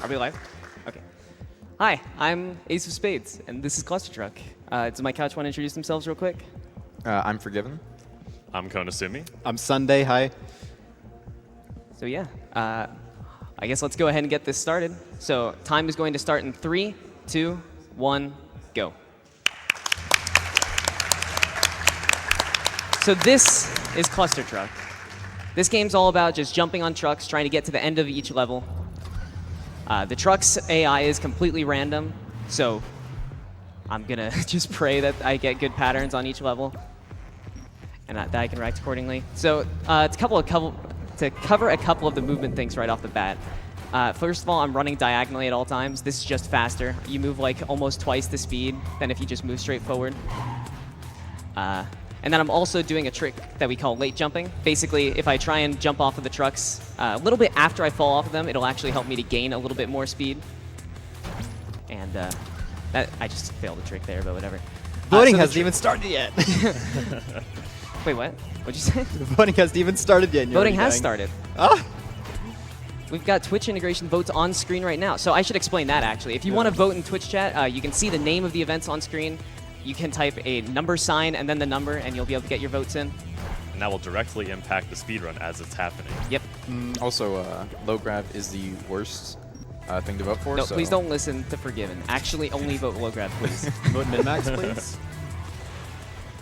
Are we live? Okay. Hi, I'm Ace of Spades, and this is Clustertruck. Does my couch want to introduce themselves real quick? I'm Forgiven. I'm Konasumi. I'm Sunday. Hi. So yeah, I guess let's go ahead and get this started. So time is going to start in 3, 2, 1, go. So this is Clustertruck. This game's all about just jumping on trucks, trying to get to the end of each level. The truck's AI is completely random, so I'm gonna just pray that I get good patterns on each level, and that I can react accordingly. So to cover a couple of the movement things right off the bat. First of all, I'm running diagonally at all times. This is just faster. You move like almost twice the speed than if you just move straight forward. And then I'm also doing a trick that we call late jumping. Basically, if I try and jump off of the trucks a little bit after I fall off of them, it'll actually help me to gain a little bit more speed. And I just failed the trick there, but whatever. Voting so hasn't even started yet. Wait, what? What'd you say? Voting hasn't even started yet. Voting has started. Ah! We've got Twitch integration votes on screen right now. So I should explain that, actually. If you want to vote in Twitch chat, you can see the name of the events on screen. You can type a number sign and then the number, and you'll be able to get your votes in. And that will directly impact the speedrun as it's happening. Yep. Also, low grab is the worst thing to vote for. No, so please don't listen to Forgiven. Actually, only vote low grab, please. Vote min-max, please.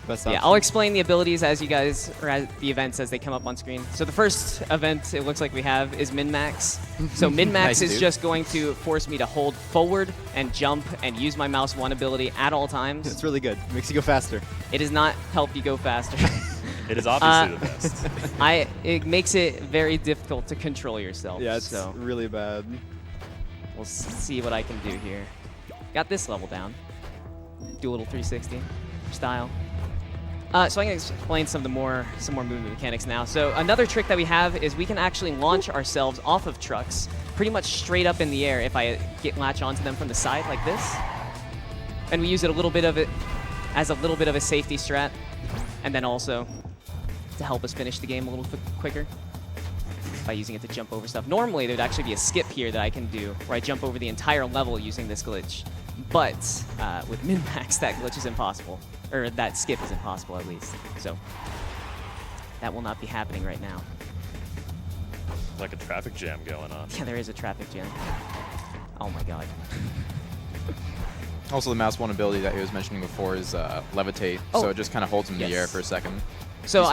Best Yeah, option. I'll explain the abilities as you guys, or as the events as they come up on screen. So the first event it looks like we have is min-max. So min-max Nice, is dude. just going to force me to hold forward and jump and use my mouse 1 ability at all times. It's really good. Makes you go faster. It does not help you go faster. It is obviously the best. It makes it very difficult to control yourself. Yeah, it's so really bad. we'll see what I can do here. Got this level down. Do a little 360 style. So I'm going to explain some more movement mechanics now. So another trick that we have is we can actually launch ourselves off of trucks pretty much straight up in the air if I latch onto them from the side like this. And we use it as a little bit of a safety strat, and then also to help us finish the game a little quicker by using it to jump over stuff. Normally, there'd actually be a skip here that I can do where I jump over the entire level using this glitch. But with min-max, that glitch is impossible. Or that skip is impossible, at least. So that will not be happening right now. Like a traffic jam going on. Yeah, there is a traffic jam. Oh my god. Also, the mouse 1 ability that he was mentioning before is levitate, so it just kind of holds him in the air for a second. So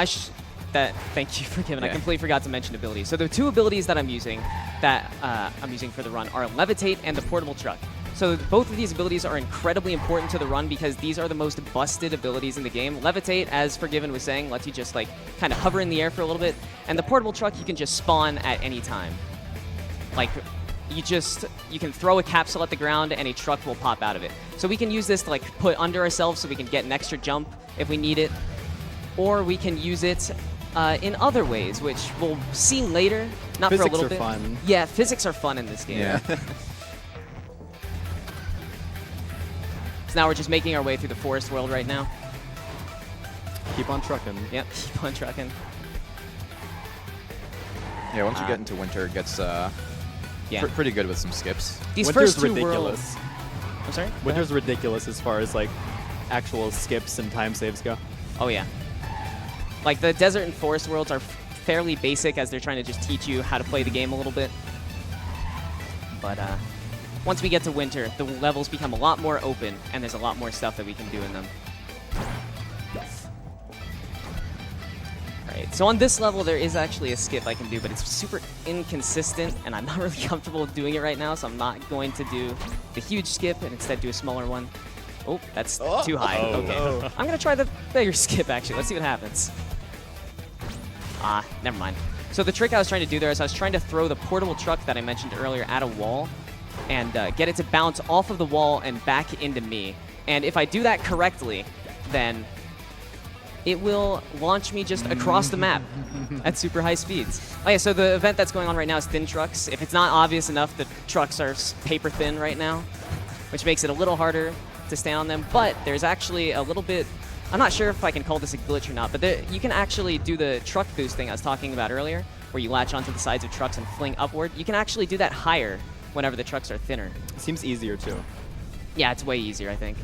thank you for giving. I completely forgot to mention abilities. So the 2 abilities that I'm using for the run are levitate and the portable truck. So both of these abilities are incredibly important to the run because these are the most busted abilities in the game. Levitate, as Forgiven was saying, lets you just like kind of hover in the air for a little bit, and the portable truck you can just spawn at any time. Like you can throw a capsule at the ground and a truck will pop out of it. So we can use this to like put under ourselves so we can get an extra jump if we need it, or we can use it in other ways, which we'll see later. Not Physics for a little are bit. fun. Yeah, physics are fun in this game. Yeah. So now we're just making our way through the forest world right now. Keep on trucking. Yep, keep on trucking. Yeah, once you get into winter, it gets pretty good with some skips. These Winter's first 2 ridiculous. worlds. I'm sorry? Winter's ridiculous as far as like actual skips and time saves go. Oh yeah. Like the desert and forest worlds are fairly basic as they're trying to just teach you how to play the game a little bit. But once we get to winter, the levels become a lot more open, and there's a lot more stuff that we can do in them. Alright, so on this level, there is actually a skip I can do, but it's super inconsistent, and I'm not really comfortable with doing it right now, so I'm not going to do the huge skip and instead do a smaller one. Oh, that's too high. Okay. I'm going to try the bigger skip, actually. Let's see what happens. Never mind. So the trick I was trying to do there is I was trying to throw the portable truck that I mentioned earlier at a wall and get it to bounce off of the wall and back into me. And if I do that correctly, then it will launch me just across the map at super high speeds. Okay, so the event that's going on right now is thin trucks. If it's not obvious enough, the trucks are paper thin right now, which makes it a little harder to stand on them. But there's actually a little bit, I'm not sure if I can call this a glitch or not, but you can actually do the truck boost thing I was talking about earlier, where you latch onto the sides of trucks and fling upward. You can actually do that higher whenever the trucks are thinner. Seems easier too. Yeah, it's way easier, I think.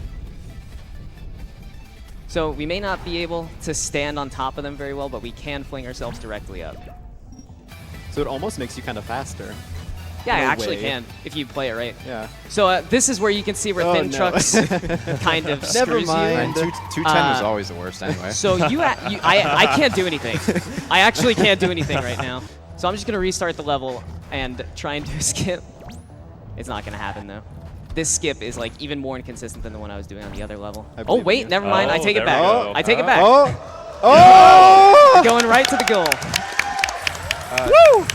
So we may not be able to stand on top of them very well, but we can fling ourselves directly up. So it almost makes you kind of faster. Yeah, I No actually way. can, if you play it right. Yeah. So this is where you can see where Oh, thin no. trucks kind of Never screws mind. you. And 210 was always the worst anyway. So I can't do anything. I actually can't do anything right now. So I'm just going to restart the level and try and do a skip. It's not going to happen, though. This skip is like even more inconsistent than the one I was doing on the other level. I Oh, believe wait, you. never mind. I Oh, take it there back. we go. I take it back. Oh! Going right to the goal.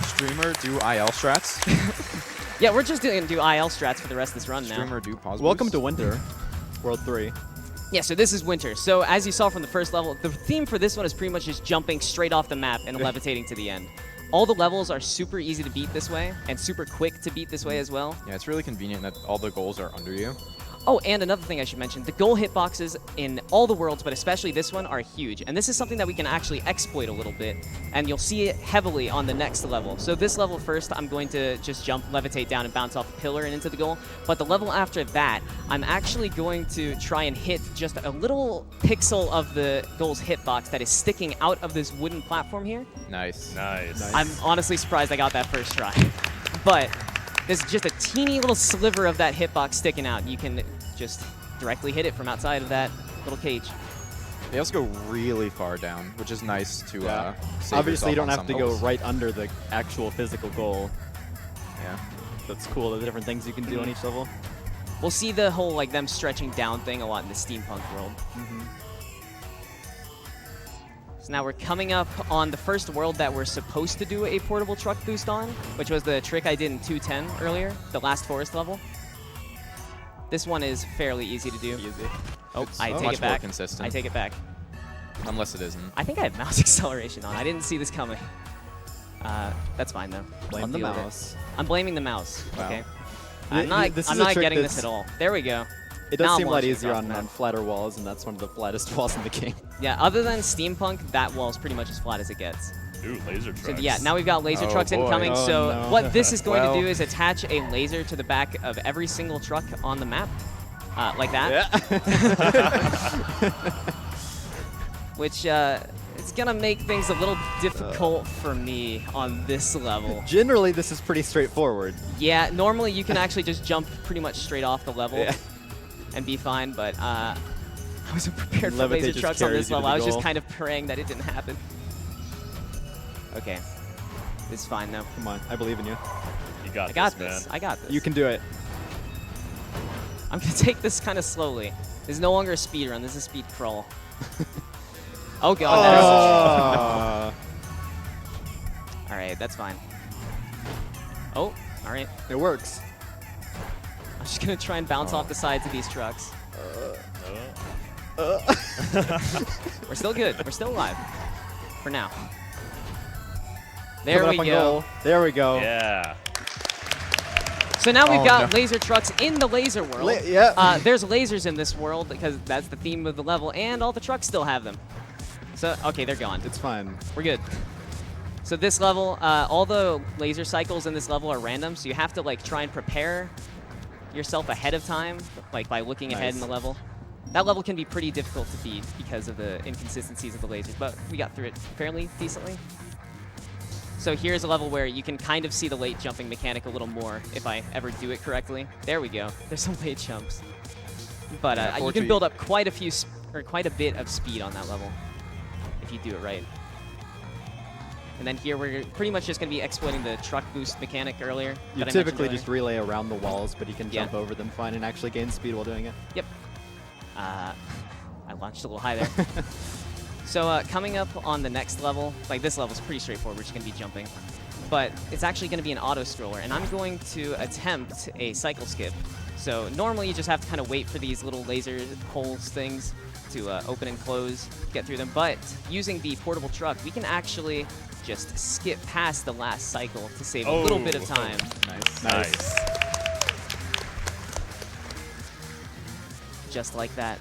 Streamer, do IL strats. Yeah, we're just going to do IL strats for the rest of this run now. Streamer, do pause Welcome to boost. Winter, World 3. Yeah, so this is winter. So as you saw from the first level, the theme for this one is pretty much just jumping straight off the map and levitating to the end. All the levels are super easy to beat this way and super quick to beat this way as well. Yeah, it's really convenient that all the goals are under you. Oh, and another thing I should mention, the goal hitboxes in all the worlds, but especially this one, are huge. And this is something that we can actually exploit a little bit, and you'll see it heavily on the next level. So this level first, I'm going to just jump, levitate down, and bounce off the pillar and into the goal. But the level after that, I'm actually going to try and hit just a little pixel of the goal's hitbox that is sticking out of this wooden platform here. Nice. Nice. I'm honestly surprised I got that first try. But there's just a teeny little sliver of that hitbox sticking out. You can just directly hit it from outside of that little cage. They also go really far down, which is nice to save Obviously, you yourself don't on have to some go goals. right under the actual physical goal. Yeah. That's cool, the different things you can do on each level. We'll see the whole like them stretching down thing a lot in the steampunk world. So now we're coming up on the first world that we're supposed to do a portable truck boost on, which was the trick I did in 210 earlier, the last forest level. This one is fairly easy to do. Easy. Oh, It's I take much it more back. consistent. I take it back. Unless it isn't. I think I have mouse acceleration on. I didn't see this coming. That's fine though. Blame I'll the deal with it. mouse. I'm blaming the mouse. Wow. Okay. This I'm is a not trick getting this that's- at all. There we go. It does Now I'm seem a lot launching easier across the on map. flatter walls, and that's one of the flattest walls in the game. Yeah, other than steampunk, that wall's pretty much as flat as it gets. Ooh, laser So trucks. yeah, now we've got laser Oh, trucks boy. incoming. Oh, So no. what this is going Well. to do is attach a laser to the back of every single truck on the map, like that. Which it's gonna make things a little difficult for me on this level. Generally, this is pretty straightforward. Yeah, normally you can actually just jump pretty much straight off the level Yeah. and be fine, but I wasn't prepared for Levitate laser just trucks on carries this you to level. the I was just goal. kind of praying that it didn't happen. Okay, this is fine though. Come on, I believe in you. You got I got this, this. man. I got this. You can do it. I'm gonna take this kind of slowly. This is no longer a speed run. This is a speed crawl. Oh god, that is all right. That's fine. Oh, all right. It works. I'm just gonna try and bounce off the sides of these trucks. We're still good. We're still alive. For now. There Coming we up on go. goal. There we go. Yeah. So now we've Oh, got no. laser trucks in the laser world. Yeah. There's lasers in this world because that's the theme of the level, and all the trucks still have them. So, okay, they're gone. It's fine. We're good. So this level, all the laser cycles in this level are random, so you have to like try and prepare yourself ahead of time, like by looking ahead in Nice. the level. That level can be pretty difficult to beat because of the inconsistencies of the lasers, but we got through it fairly decently. So here's a level where you can kind of see the late jumping mechanic a little more if I ever do it correctly. There we go. There's some late jumps. But Yeah, you can fortunately- build up quite a bit of speed on that level if you do it right. And then here we're pretty much just going to be exploiting the truck boost mechanic earlier. You that I mentioned typically earlier. just relay around the walls, but you can Yeah. jump over them fine and actually gain speed while doing it. Yep. I launched a little high there. So coming up on the next level, like this level is pretty straightforward. We're just going to be jumping. But it's actually going to be an auto scroller, and I'm going to attempt a cycle skip. So normally you just have to kind of wait for these little laser holes things to open and close, get through them. But using the portable truck, we can actually just skip past the last cycle to save a little bit of time. Nice. Nice. Just like that.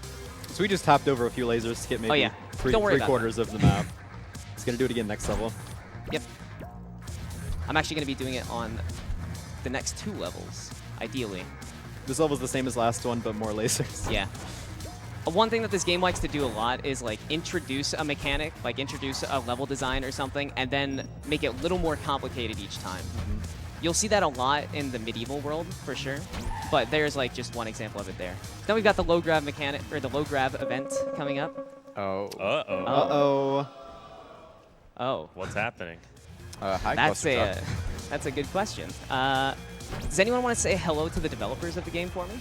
So we just hopped over a few lasers to get maybe Oh, yeah. three Don't worry about quarters of the map. It's going to do it again next level. Yep. I'm actually going to be doing it on the next 2 levels, ideally. This level's the same as last one, but more lasers. Yeah. One thing that this game likes to do a lot is like introduce a mechanic, like introduce a level design or something, and then make it a little more complicated each time. You'll see that a lot in the medieval world, for sure. But there's like just one example of it there. Then we've got the low grab mechanic, or the low grab event coming up. Oh. Uh-oh. Uh-oh. Oh. What's happening? Hi, That's Clustertruck. that's a good question. Does anyone want to say hello to the developers of the game for me?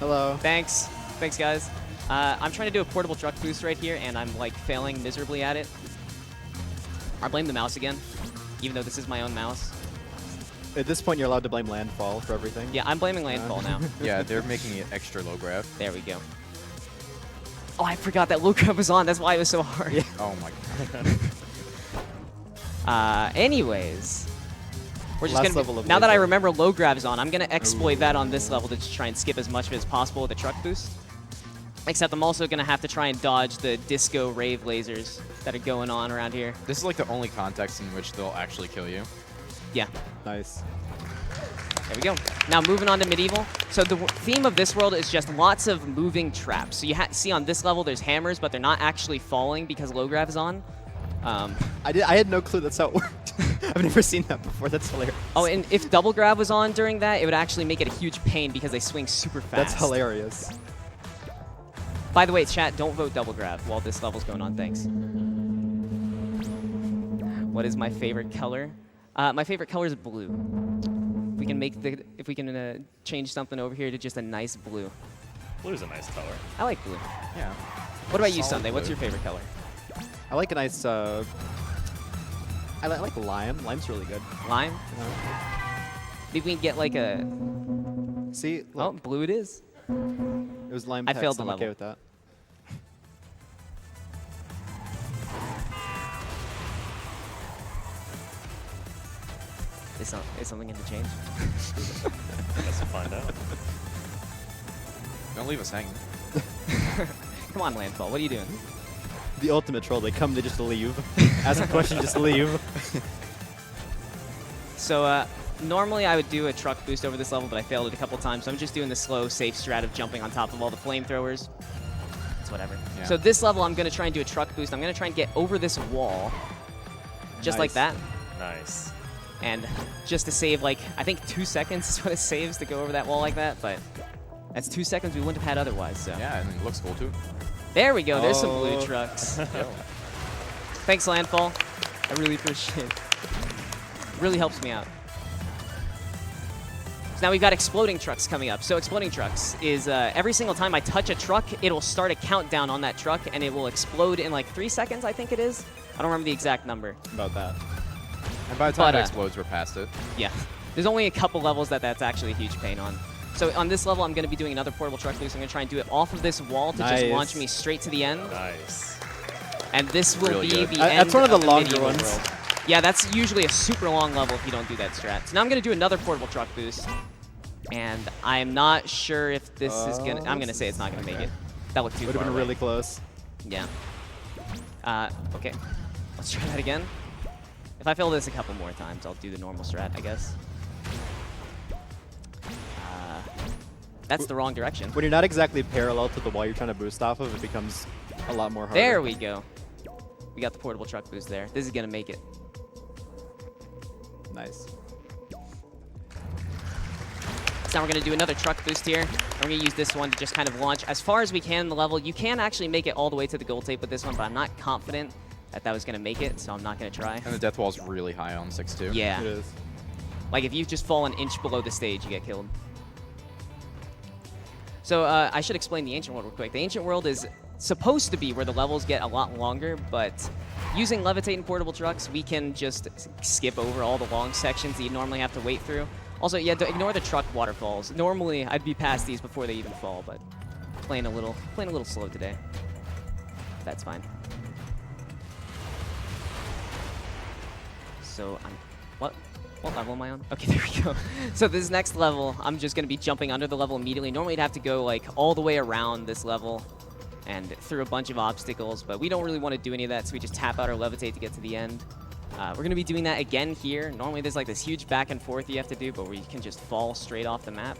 Hello. Thanks. Thanks, guys. I'm trying to do a portable truck boost right here, and I'm like failing miserably at it. I blame the mouse again, even though this is my own mouse. At this point, you're allowed to blame Landfall for everything. Yeah, I'm blaming Landfall now. Yeah, they're making it extra low grab. There we go. Oh, I forgot that low grab was on. That's why it was so hard. Yeah. Oh my god. Anyways, we're just Last gonna level of now that I laser. remember low grab is on, I'm gonna exploit that on this level to just try and skip as much of it as possible with the truck boost. Except I'm also gonna have to try and dodge the disco rave lasers that are going on around here. This is like the only context in which they'll actually kill you. Yeah. Nice. There we go. Now moving on to medieval. So the theme of this world is just lots of moving traps. So you see on this level there's hammers, but they're not actually falling because low grab is on. I had no clue that's how it worked. I've never seen that before. That's hilarious. Oh, and if double grab was on during that, it would actually make it a huge pain because they swing super fast. That's hilarious. By the way, chat, don't vote double grab while this level's going on. Thanks. What is my favorite color? My favorite color is blue. We can make if we can change something over here to just a nice blue. Blue's a nice color. I like blue. Yeah. What about you, Solid Sunday? What's blue. your favorite color? I like a nice. I like lime. Lime's really good. Lime? Maybe we can get like a... See, Oh, look, blue it is. it was lime. I text. failed the I'm okay level. with that. Is something going to change? Guess we'll find out. Don't leave us hanging. Come on, Landfall. What are you doing? The ultimate troll. They come, they just leave. Ask a question, just leave. So, normally I would do a truck boost over this level, but I failed it a couple times. So I'm just doing the slow, safe strat of jumping on top of all the flamethrowers. It's whatever. Yeah. So this level, I'm going to try and do a truck boost. I'm going to try and get over this wall, just like Nice. that. Nice. And just to save, like, I think 2 seconds is what it saves to go over that wall like that, but that's 2 seconds we wouldn't have had otherwise, so. Yeah, and it looks cool too. There we go. There's some blue Oh. trucks. Yo. Thanks, Landfall. I really appreciate it. Really helps me out. So now we've got exploding trucks coming up. So exploding trucks is every single time I touch a truck, it'll start a countdown on that truck, and it will explode in like 3 seconds, I think it is. I don't remember the exact number. About that. And by the time But, it explodes, we're past it. Yeah. There's only a couple levels that's actually a huge pain on. So on this level, I'm going to be doing another portable truck boost. I'm going to try and do it off of this wall to just Nice. launch me straight to the end. Nice. And this will Really be good. the That's end one of the longer medieval ones. world. Yeah, that's usually a super long level if you don't do that strat. So now I'm going to do another portable truck boost. And I'm not sure if this is going to... I'm going to say it's not going to make it. That looked too Would far have been away. really close. Yeah. Okay. Let's try that again. If I fail this a couple more times, I'll do the normal strat, I guess. That's the wrong direction. When you're not exactly parallel to the wall you're trying to boost off of, it becomes a lot more harder. There we go. We got the portable truck boost there. This is going to make it. Nice. So now we're going to do another truck boost here. And we're going to use this one to just kind of launch as far as we can in the level. You can actually make it all the way to the gold tape with this one, but I'm not confident that that was going to make it, so I'm not going to try. And the death wall's really high on 6-2. Yeah. It is. Like if you just fall an inch below the stage, you get killed. So I should explain the Ancient World real quick. The Ancient World is supposed to be where the levels get a lot longer, but using levitating portable trucks, we can just skip over all the long sections that you normally have to wait through. Also, yeah, ignore the truck waterfalls. Normally, I'd be past these before they even fall, but playing a little slow today. That's fine. So what level am I on? Okay, there we go. So this next level, I'm just going to be jumping under the level immediately. Normally, you'd have to go like all the way around this level and through a bunch of obstacles, but we don't really want to do any of that, so we just tap out our levitate to get to the end. We're going to be doing that again here. Normally there's like this huge back and forth you have to do, but where you can just fall straight off the map.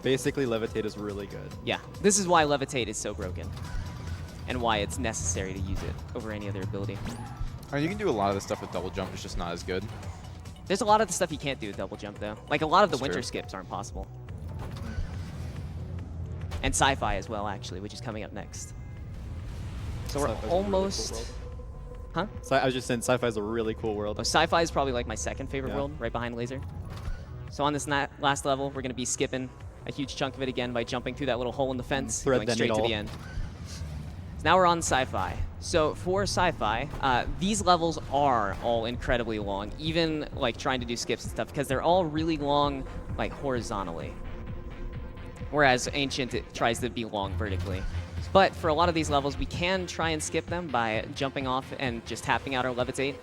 Basically, Levitate is really good. Yeah, this is why Levitate is so broken and why it's necessary to use it over any other ability. You can do a lot of the stuff with double jump. It's just not as good. There's a lot of the stuff you can't do with double jump, though. Like, a lot of the That's winter true. skips aren't possible. And sci-fi as well, actually, which is coming up next. So we're Sci-fi's a really cool almost... world. Huh? I was just saying, sci-fi is a really cool world. Oh, sci-fi is probably like my second favorite Yeah. world, right behind laser. So on this last level, we're going to be skipping a huge chunk of it again by jumping through that little hole in the fence, Thread going the straight to needle. the end. So now we're on sci-fi. So for sci-fi, these levels are all incredibly long, even like trying to do skips and stuff, because they're all really long, like horizontally. Whereas Ancient, it tries to be long vertically. But for a lot of these levels, we can try and skip them by jumping off and just tapping out our levitate,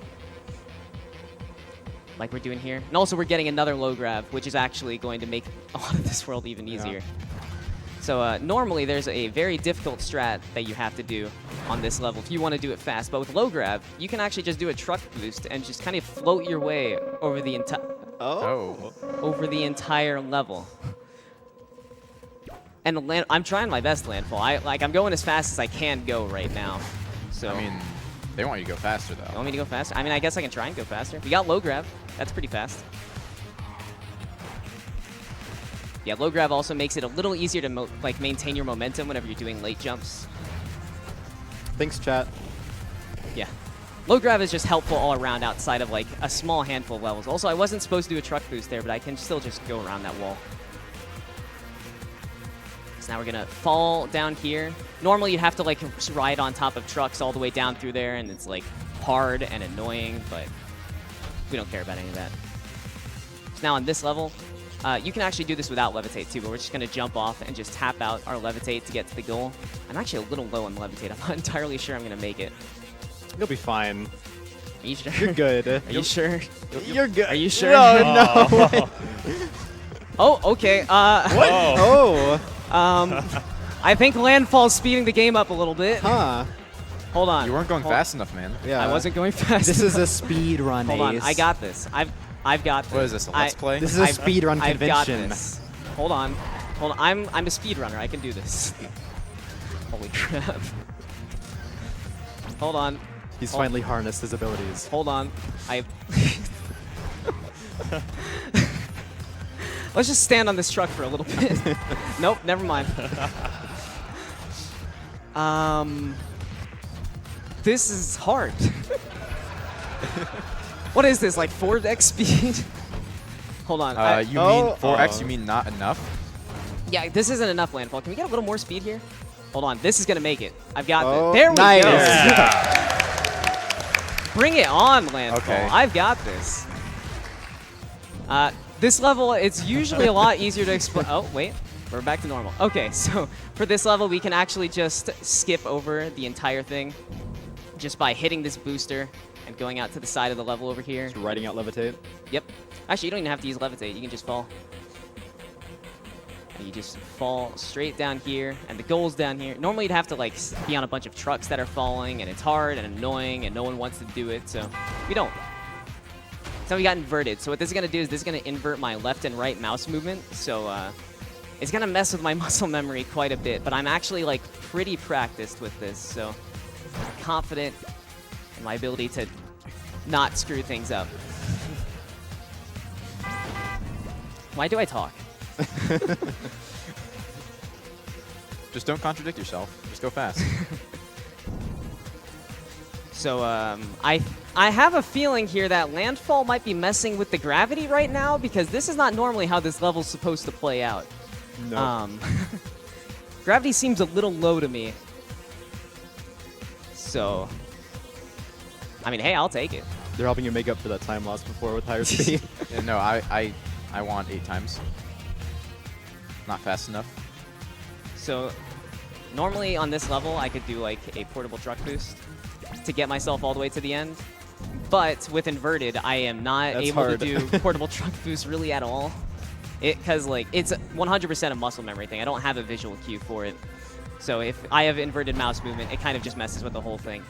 like we're doing here. And also we're getting another low grab, which is actually going to make a lot of this world even easier. So normally there's a very difficult strat that you have to do on this level if you want to do it fast. But with low grab, you can actually just do a truck boost and just kind of float your way over the entire level. And I'm trying my best landfall. I'm going as fast as I can go right now. So I mean, they want you to go faster, you though. want me to go faster? I mean, I guess I can try and go faster. We got low grab. That's pretty fast. Yeah, low grab also makes it a little easier to maintain your momentum whenever you're doing late jumps. Thanks, chat. Yeah. Low grab is just helpful all around outside of like a small handful of levels. Also, I wasn't supposed to do a truck boost there, but I can still just go around that wall. So now we're gonna fall down here. Normally you'd have to like ride on top of trucks all the way down through there, and it's like hard and annoying, but we don't care about any of that. So now on this level, you can actually do this without levitate too, but we're just gonna jump off and just tap out our levitate to get to the goal. I'm actually a little low on levitate. I'm not entirely sure I'm gonna make it. You'll be fine. Are you sure? You're good. Are you sure? You're good. Are you sure? No, no way. Oh, okay. Oh. I think Landfall's speeding the game up a little bit. Huh. Hold on. You weren't going fast enough, man. Yeah. I wasn't going fast. This is a speed run. Hold on. Ace. I got this. I've got this. What is this, a Let's Play? This is a speed run I've got convention. this. Hold on. Hold on. I'm a speedrunner. I can do this. Holy crap. Hold on. He's finally harnessed his abilities. Hold on. Let's just stand on this truck for a little bit. Nope, never mind. This is hard. What is this, like 4x speed? Hold on. You mean 4x? You mean not enough? Yeah, this isn't enough, Landfall. Can we get a little more speed here? Hold on. This is going to make it. I've got this. There we nice. go. Yeah. Bring it on, Landfall. Okay. I've got this. This level, it's usually a lot easier to explain. Oh, wait. We're back to normal. Okay, so for this level, we can actually just skip over the entire thing just by hitting this booster and going out to the side of the level over here. Just riding out levitate. Yep. Actually, you don't even have to use levitate. You can just fall. And you just fall straight down here, and the goal's down here. Normally, you'd have to like be on a bunch of trucks that are falling, and it's hard and annoying, and no one wants to do it, so we don't. So we got inverted. So what this is going to do is this is going to invert my left and right mouse movement. So it's going to mess with my muscle memory quite a bit, but I'm actually like pretty practiced with this, so I'm confident in my ability to not screw things up. Why do I talk? Just don't contradict yourself. Just go fast. So I have a feeling here that Landfall might be messing with the gravity right now, because this is not normally how this level's supposed to play out. No. Gravity seems a little low to me. So, I mean, hey, I'll take it. They're helping you make up for that time lost before with higher speed. Yeah, no, I want 8 times. Not fast enough. So, normally on this level, I could do like a portable truck boost to get myself all the way to the end. But with inverted, I am not That's able hard. to do portable truck boost really at all. Because like it's 100% a muscle memory thing. I don't have a visual cue for it. So if I have inverted mouse movement, it kind of just messes with the whole thing.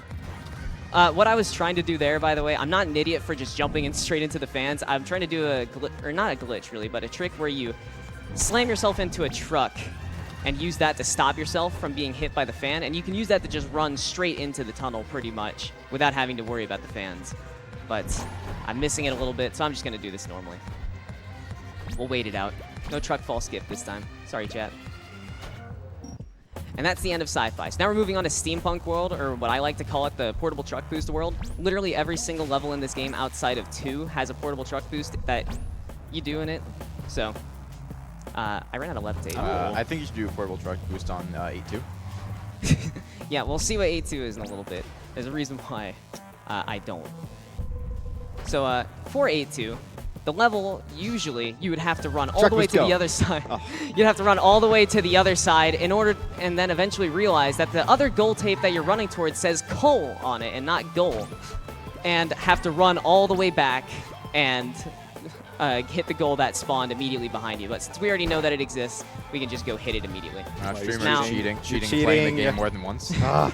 What I was trying to do there, by the way, I'm not an idiot for just jumping in straight into the fans. I'm trying to do or not a glitch really, but a trick where you slam yourself into a truck and use that to stop yourself from being hit by the fan, and you can use that to just run straight into the tunnel pretty much without having to worry about the fans. But I'm missing it a little bit, so I'm just going to do this normally. We'll wait it out. No truck fall skip this time. Sorry, chat. And that's the end of sci-fi. So now we're moving on to Steampunk World, or what I like to call it, the Portable Truck Boost World. Literally every single level in this game outside of 2 has a portable truck boost that you do in it. So, I ran out of levitate. I think you should do a portable truck boost on 8-2. Yeah, we'll see what 8-2 is in a little bit. There's a reason why I don't. So, for 8-2, the level, usually, you would have to run all the way to the other side. Oh. You'd have to run all the way to the other side in order, and then eventually realize that the other goal tape that you're running towards says coal on it and not goal. And have to run all the way back and hit the goal that spawned immediately behind you. But since we already know that it exists, we can just go hit it immediately. Streamer now, cheating, playing the game more than once. So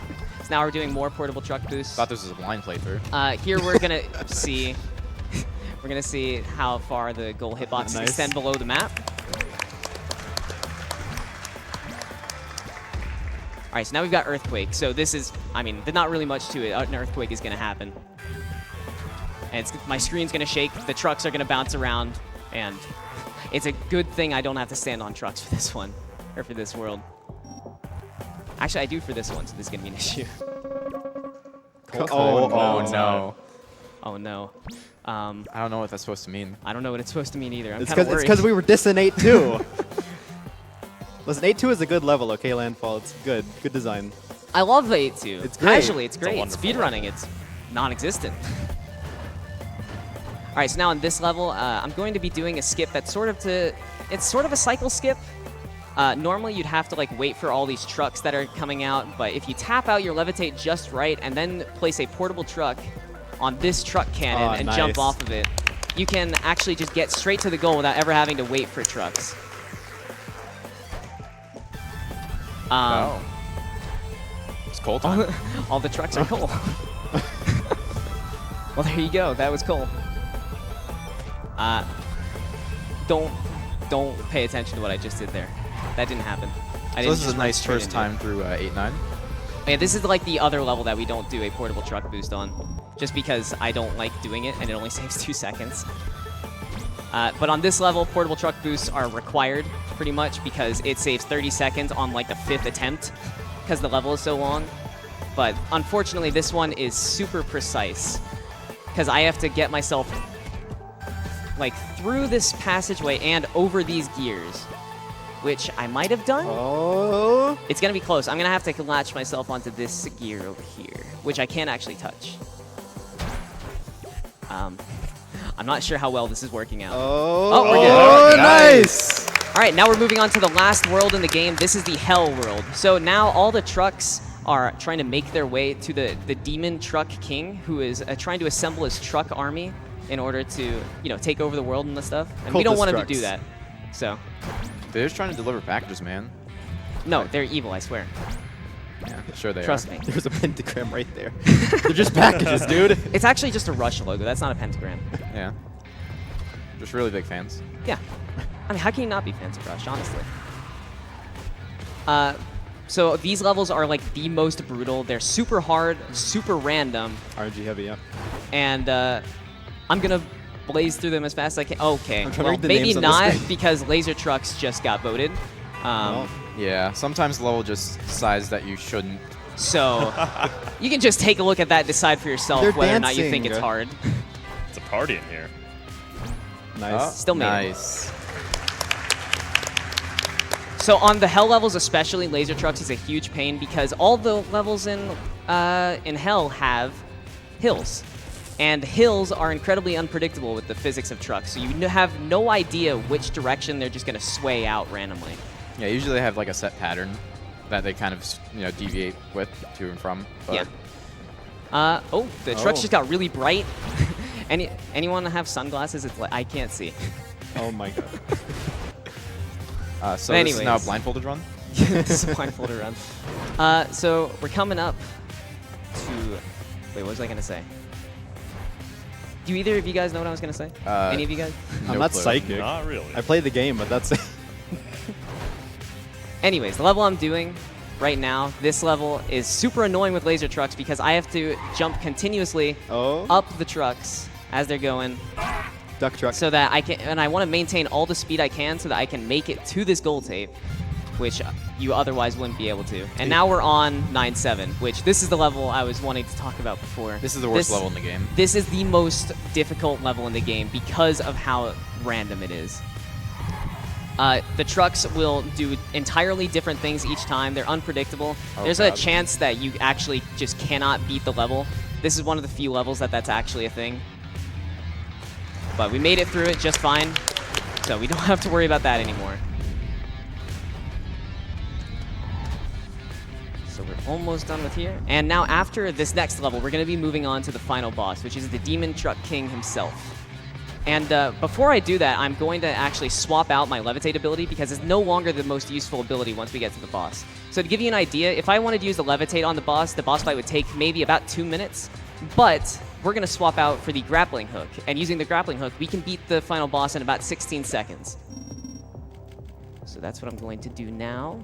now we're doing more portable truck boosts. Thought this was a blind playthrough. Here we're gonna see. We're gonna see how far the goal hitboxes extend below the map. All right, so now we've got Earthquake. So this is, I mean, there's not really much to it. An Earthquake is gonna happen. And my screen's gonna shake, the trucks are gonna bounce around, and it's a good thing I don't have to stand on trucks for this one, or for this world. Actually, I do for this one, so this is gonna be an issue. Oh no. Oh no. I don't know what that's supposed to mean. I don't know what it's supposed to mean either. It's because we were dissing 8-2. Listen, 8-2 is a good level, okay, Landfall. It's good. Good design. I love 8-2. It's great. Casually, it's great. Speedrunning, it's non-existent. All right, so now on this level, I'm going to be doing a skip that's it's sort of a cycle skip. Normally, you'd have to like wait for all these trucks that are coming out, but if you tap out your levitate just right and then place a portable truck on this truck cannon and jump off of it, you can actually just get straight to the goal without ever having to wait for trucks. It's coal time. All the trucks are coal. Well, there you go. That was coal. Don't pay attention to what I just did there. That didn't happen. So this is a nice first time through 8-9. Yeah, this is like the other level that we don't do a portable truck boost on, just because I don't like doing it and it only saves 2 seconds. But on this level, portable truck boosts are required pretty much because it saves 30 seconds on like the 5th attempt because the level is so long. But unfortunately, this one is super precise because I have to get myself like through this passageway and over these gears, which I might have done. Oh. It's going to be close. I'm going to have to latch myself onto this gear over here, which I can't actually touch. I'm not sure how well this is working out. Oh, we're good. Oh, nice. All right, now we're moving on to the last world in the game. This is the Hell world. So now all the trucks are trying to make their way to the Demon Truck King, who is trying to assemble his truck army in order to, take over the world and stuff. And we don't want him to do that. So they're just trying to deliver packages, man. No, they're evil, I swear. Yeah, sure they Trust are. me. There's a pentagram right there. They're just packages, dude. It's actually just a Rush logo. That's not a pentagram. Yeah. Just really big fans. Yeah. I mean, how can you not be fans of Rush, honestly? So these levels are like the most brutal. They're super hard, super random. RNG heavy, yeah. And I'm going to blaze through them as fast as I can. Okay, well, the maybe names on not the because Laser Trucks just got voted. Yeah, sometimes the level just decides that you shouldn't. So you can just take a look at that and decide for yourself whether or not you think it's hard. It's a party in here. Nice. Still made it. Nice. So on the Hell levels especially, Laser Trucks is a huge pain because all the levels in Hell have hills. And hills are incredibly unpredictable with the physics of trucks, so you have no idea which direction they're just going to sway out randomly. Yeah, usually they have like a set pattern that they kind of deviate with to and from. But Yeah. The trucks just got really bright. Anyone have sunglasses? It's like I can't see. Oh my god. So this is now a blindfolded run? This is a blindfolded run. So we're coming up to Wait, what was I gonna say? Do either of you guys know what I was gonna say? Any of you guys? I'm No not clue. psychic. Not really. I played the game, but that's it. Anyways, the level I'm doing right now, this level is super annoying with laser trucks because I have to jump continuously Oh. up the trucks as they're going Duck truck. so that I can, and I want to maintain all the speed I can so that I can make it to this goal tape, which you otherwise wouldn't be able to. And now we're on 9-7, which this is the level I was wanting to talk about before. This is the worst level in the game. This is the most difficult level in the game because of how random it is. The trucks will do entirely different things each time. They're unpredictable. Oh, There's a God. chance that you actually just cannot beat the level. This is one of the few levels that's actually a thing. But we made it through it just fine, so we don't have to worry about that anymore. So we're almost done with here. And now after this next level, we're going to be moving on to the final boss, which is the Demon Truck King himself. And before I do that, I'm going to actually swap out my levitate ability because it's no longer the most useful ability once we get to the boss. So to give you an idea, if I wanted to use the levitate on the boss fight would take maybe about 2 minutes. But we're going to swap out for the grappling hook. And using the grappling hook, we can beat the final boss in about 16 seconds. So that's what I'm going to do now.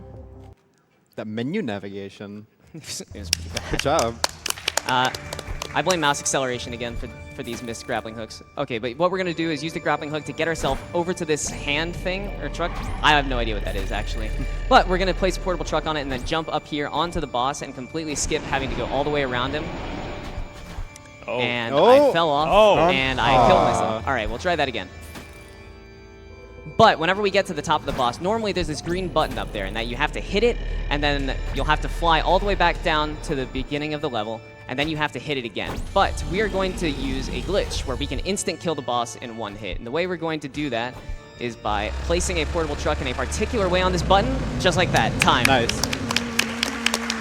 That menu navigation. It was pretty bad. Good job. I blame mouse acceleration again for these missed grappling hooks. Okay, but what we're going to do is use the grappling hook to get ourselves over to this hand thing, or truck. I have no idea what that is, actually. But we're going to place a portable truck on it and then jump up here onto the boss and completely skip having to go all the way around him. Oh. And Oh. I fell off, Oh. and I killed myself. All right, we'll try that again. But whenever we get to the top of the boss, normally there's this green button up there, and that you have to hit it, and then you'll have to fly all the way back down to the beginning of the level, and then you have to hit it again. But we are going to use a glitch where we can instant kill the boss in one hit. And the way we're going to do that is by placing a portable truck in a particular way on this button, just like that. Time. Nice.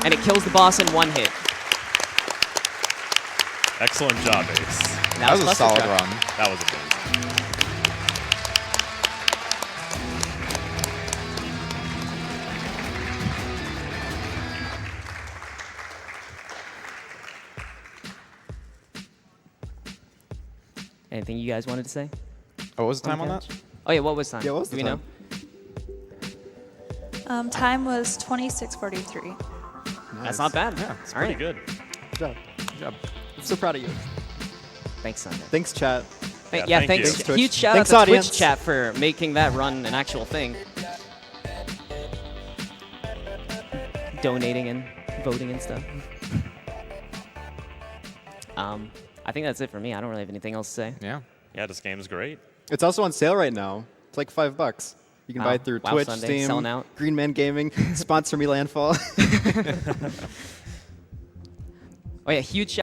And it kills the boss in one hit. Excellent job, Ace. And That was a Cluster solid Truck. run. That was amazing. Anything you guys wanted to say? Oh, what was the time on that? Oh yeah, what was time? Yeah, what was Do the we time? know? Time was 26:43. That's not bad. Yeah, It's All pretty right. good. Good job. Good job. I'm so proud of you. Thanks, Sunday. Thanks, chat. Yeah, thank thanks. you. Thanks, Twitch. Huge shout Thanks, out to audience. Twitch chat for making that run an actual thing. Donating and voting and stuff. I think that's it for me. I don't really have anything else to say. Yeah. Yeah, this game's great. It's also on sale right now. It's like $5. You can buy it through Wow, Twitch, Sunday, Steam, selling out. Green Man Gaming. Sponsor me, Landfall. Oh yeah, huge shout